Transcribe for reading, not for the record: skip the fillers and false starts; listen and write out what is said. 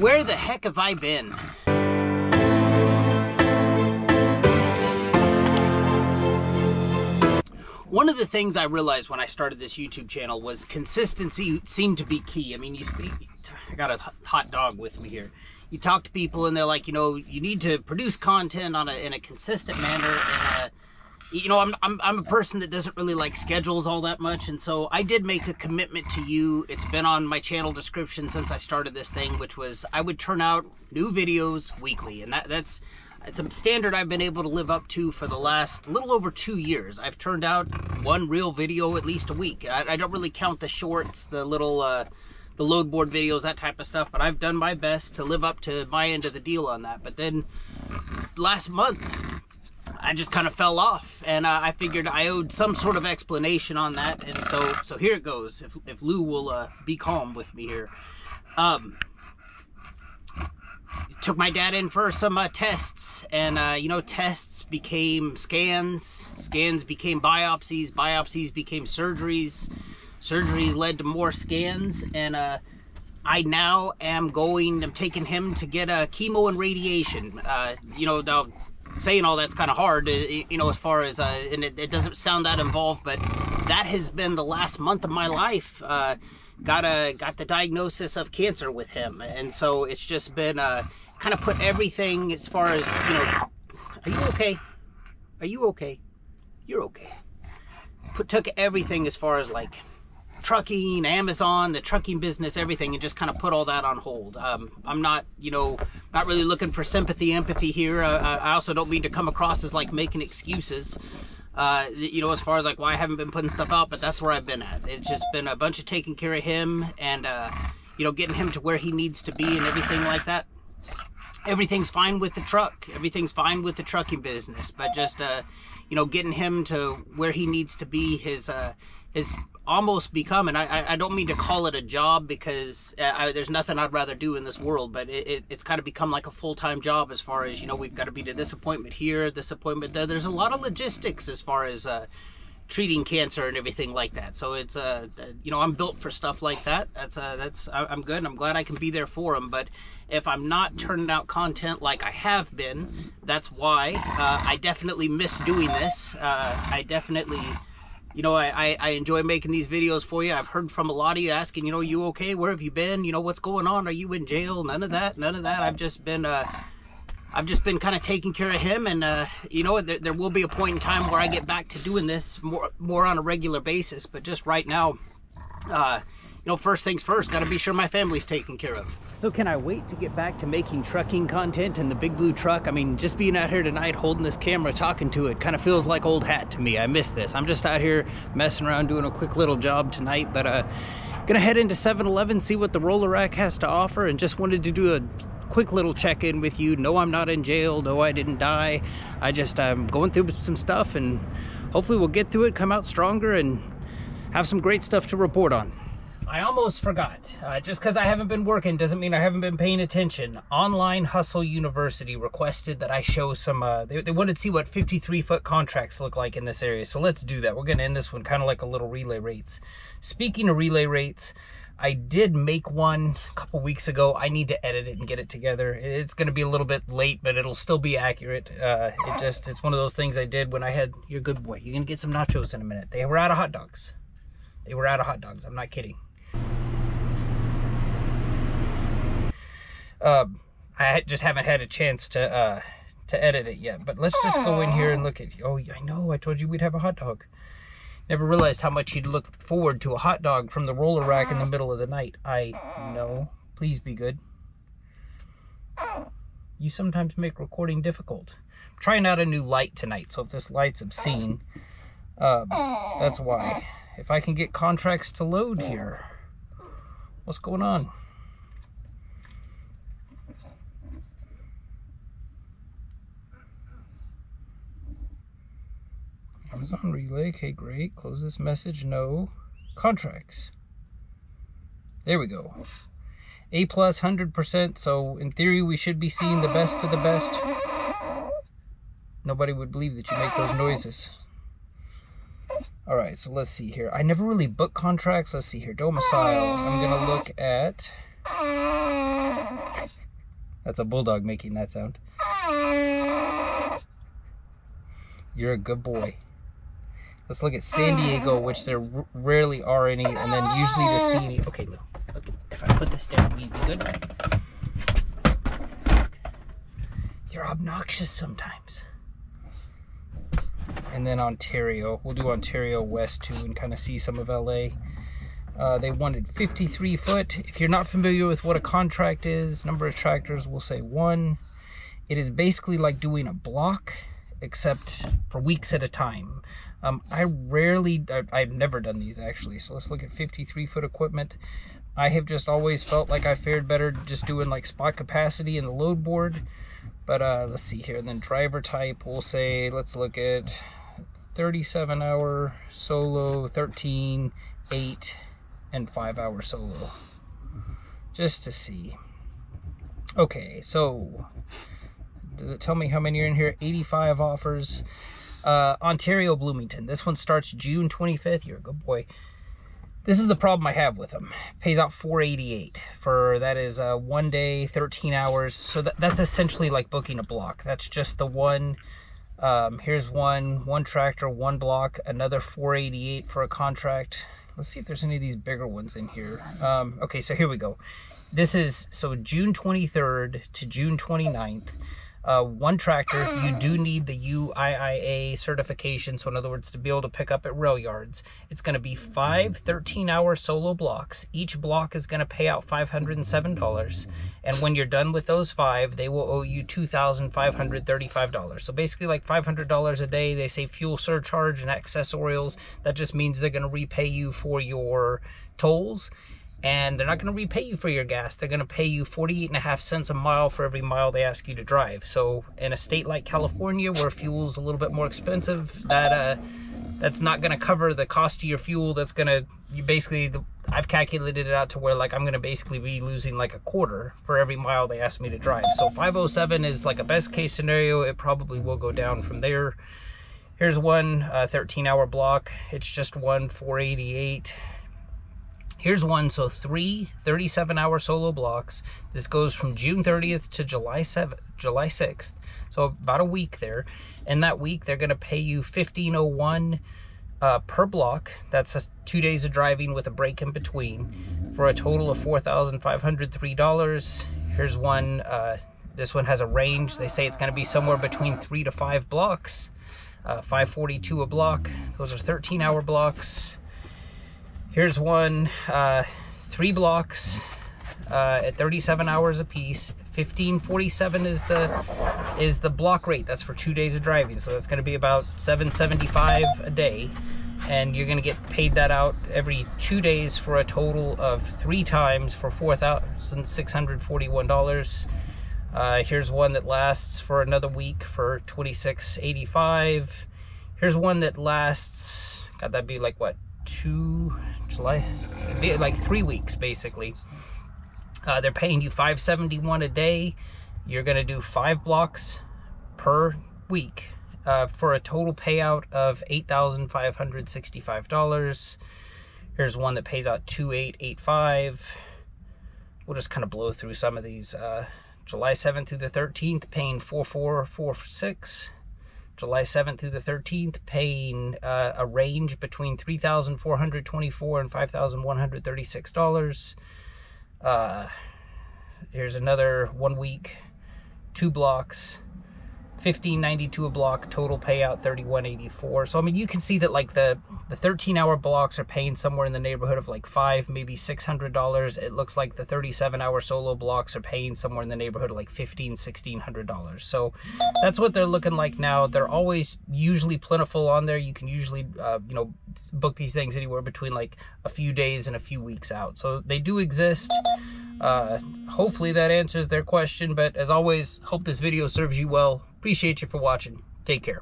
Where the heck have I been? One of the things I realized when I started this YouTube channel was consistency seemed to be key. I mean, I got a hot dog with me here. You talk to people and they're like, you know, you need to produce content in a consistent manner. And, you know, I'm a person that doesn't really like schedules all that much. And so I did make a commitment to you. It's been on my channel description since I started this thing, which was I would turn out new videos weekly. And it's a standard I've been able to live up to for the last little over 2 years. I've turned out one real video at least a week. I don't really count the shorts, the little, the load board videos, that type of stuff, but I've done my best to live up to my end of the deal on that. But then last month, I just kind of fell off, and I figured I owed some sort of explanation on that, and so here it goes. If Lou will be calm with me here. Took my dad in for some tests, and you know, tests became scans, scans became biopsies, biopsies became surgeries, surgeries led to more scans, and I now am taking him to get chemo and radiation. You know, now saying all that's kind of hard, you know, as far as, and it doesn't sound that involved, but that has been the last month of my life. Got the diagnosis of cancer with him, and so it's just been kind of put everything as far as, you know, are you okay? Are you okay? You're okay. Took everything as far as like trucking, Amazon, the trucking business, everything, and just kind of put all that on hold. I'm not, you know, not really looking for sympathy, empathy here. I also don't mean to come across as like making excuses, you know, as far as like why I haven't been putting stuff out, but that's where I've been at. It's just been a bunch of taking care of him and, you know, getting him to where he needs to be and everything like that. Everything's fine with the truck. Everything's fine with the trucking business, but just, you know, getting him to where he needs to be has almost become, and I don't mean to call it a job because there's nothing I'd rather do in this world, but it's kind of become like a full-time job as far as, you know, we've got to be to this appointment here, this appointment there. There's a lot of logistics as far as treating cancer and everything like that. So it's, you know, I'm built for stuff like that. I'm good, and I'm glad I can be there for him. But if I'm not turning out content like I have been, that's why. I definitely miss doing this. I definitely, you know, I enjoy making these videos for you. I've heard from a lot of you asking, you know, you okay? Where have you been? You know, what's going on? Are you in jail? None of that. None of that. I've just been kind of taking care of him, and you know, there will be a point in time where I get back to doing this more on a regular basis. But just right now, you know, first things first, got to be sure my family's taken care of. So can I wait to get back to making trucking content in the big blue truck? I mean, just being out here tonight, holding this camera, talking to it, kind of feels like old hat to me. I miss this. I'm just out here messing around, doing a quick little job tonight, but gonna head into 7-Eleven, see what the roller rack has to offer, and just wanted to do a quick little check-in with you. No, I'm not in jail. No, I didn't die. I'm going through some stuff, and hopefully we'll get through it, come out stronger, and have some great stuff to report on. I almost forgot. Just because I haven't been working doesn't mean I haven't been paying attention. Online Hustle University requested that I show some, they wanted to see what 53-foot contracts look like in this area. So let's do that. We're going to end this one kind of like a little relay rates. Speaking of relay rates, I did make one a couple weeks ago. I need to edit it and get it together. It's going to be a little bit late, but it'll still be accurate. It's one of those things I did when I had, you're a good boy. You're going to get some nachos in a minute. They were out of hot dogs. They were out of hot dogs. I'm not kidding. I just haven't had a chance to edit it yet, but let's just go in here and look at, oh, I know, I told you we'd have a hot dog. Never realized how much you'd look forward to a hot dog from the roller rack in the middle of the night. I know. Please be good. You sometimes make recording difficult. I'm trying out a new light tonight, so if this light's obscene, that's why. If I can get contracts to load here. What's going on? Amazon relay, okay, great. Close this message, no. Contracts. There we go. A plus 100%, so in theory we should be seeing the best of the best. Nobody would believe that you make those noises. Alright, so let's see here. I never really book contracts. Let's see here. Domicile. I'm going to look at That's a bulldog making that sound. You're a good boy. Let's look at San Diego, which there rarely are any, and then usually to see any. Okay, look, if I put this down, will you be good? You're obnoxious sometimes. And then Ontario. We'll do Ontario West too and kind of see some of LA. They wanted 53 foot. If you're not familiar with what a contract is, number of tractors, we'll say 1. It is basically like doing a block, except for weeks at a time. I've never done these actually, so let's look at 53 foot equipment. I have just always felt like I fared better just doing like spot capacity in the load board. But let's see here, and then driver type, we'll say, let's look at 37 hour solo, 13, 8, and 5 hour solo, just to see. Okay, so does it tell me how many are in here? 85 offers. Ontario Bloomington, this one starts June 25th. You're a good boy. This is the problem I have with them. Pays out $488 for, that is 1 day, 13 hours. So that's essentially like booking a block. That's just the one. Here's one tractor, 1 block, another $488 for a contract. Let's see if there's any of these bigger ones in here. Okay, so here we go. This is, so June 23rd to June 29th. 1 tractor. You do need the UIIA certification, so in other words, to be able to pick up at rail yards. It's going to be 5 13-hour solo blocks. Each block is going to pay out $507, and when you're done with those 5, they will owe you $2,535. So basically like $500 a day. They say fuel surcharge and accessorials. That just means they're going to repay you for your tolls. And they're not going to repay you for your gas. They're going to pay you 48.5 cents a mile for every mile they ask you to drive. So in a state like California, where fuel's a little bit more expensive, that's not going to cover the cost of your fuel. That's going to, I've calculated it out to where like I'm going to basically be losing like a quarter for every mile they ask me to drive. So 507 is like a best case scenario. It probably will go down from there. Here's one 13-hour block. It's just one $488. Here's one, so 3 37-hour solo blocks. This goes from June 30th to July 6th. So about a week there. In that week, they're going to pay you $1,501 per block. That's 2 days of driving with a break in between, for a total of $4,503. Here's one. This one has a range. They say it's going to be somewhere between 3 to 5 blocks. $542 a block. Those are 13-hour blocks. Here's one, 3 blocks at 37 hours a piece. $1,547 is the block rate. That's for 2 days of driving, so that's going to be about $775 a day, and you're going to get paid that out every 2 days for a total of 3 times for $4,641. Here's one that lasts for another week for $26.85. Here's one that lasts, God, that'd be like what, July, it'd be like 3 weeks basically. They're paying you $571 a day. You're going to do 5 blocks per week for a total payout of $8,565. Here's one that pays out $2,885. We'll just kind of blow through some of these. July 7th through the 13th, paying $4,446. July 7th through the 13th, paying a range between $3,424 and $5,136. Here's another 1 week, 2 blocks, $1,592 a block, total payout $3,184. So I mean, you can see that like the 13-hour blocks are paying somewhere in the neighborhood of like $500, maybe $600. It looks like the 37-hour solo blocks are paying somewhere in the neighborhood of like $1,600. So that's what they're looking like now. They're always usually plentiful on there. You can usually you know, book these things anywhere between like a few days and a few weeks out. So they do exist. Hopefully that answers their question, but as always, hope this video serves you well. Appreciate you for watching. Take care.